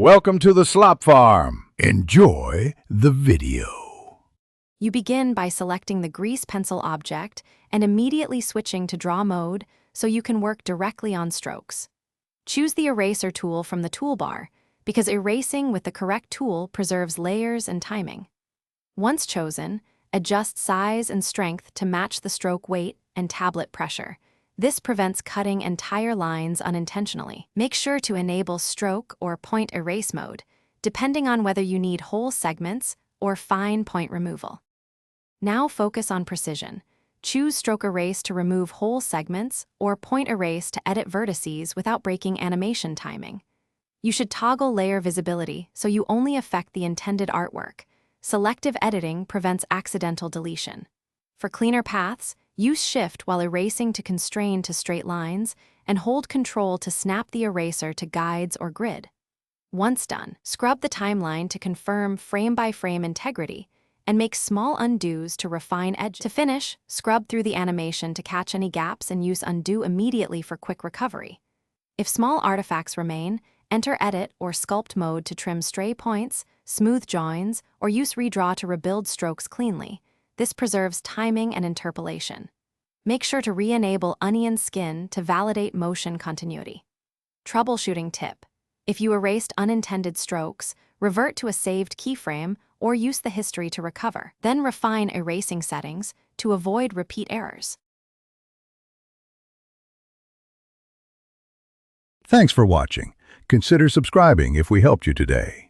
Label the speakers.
Speaker 1: Welcome to the Slop Farm. Enjoy the video.
Speaker 2: You begin by selecting the grease pencil object and immediately switching to draw mode so you can work directly on strokes. Choose the eraser tool from the toolbar because erasing with the correct tool preserves layers and timing. Once chosen, adjust size and strength to match the stroke weight and tablet pressure. This prevents cutting entire lines unintentionally. Make sure to enable stroke or point erase mode, depending on whether you need whole segments or fine point removal. Now focus on precision. Choose stroke erase to remove whole segments or point erase to edit vertices without breaking animation timing. You should toggle layer visibility so you only affect the intended artwork. Selective editing prevents accidental deletion. For cleaner paths, use Shift while erasing to constrain to straight lines, and hold Control to snap the eraser to guides or grid. Once done, scrub the timeline to confirm frame-by-frame integrity, and make small undos to refine edge. To finish, scrub through the animation to catch any gaps and use Undo immediately for quick recovery. If small artifacts remain, enter Edit or Sculpt mode to trim stray points, smooth joins, or use Redraw to rebuild strokes cleanly. This preserves timing and interpolation. Make sure to re-enable Onion Skin to validate motion continuity. Troubleshooting tip: if you erased unintended strokes, revert to a saved keyframe or use the history to recover. Then refine erasing settings to avoid repeat errors.
Speaker 1: Thanks for watching. Consider subscribing if we helped you today.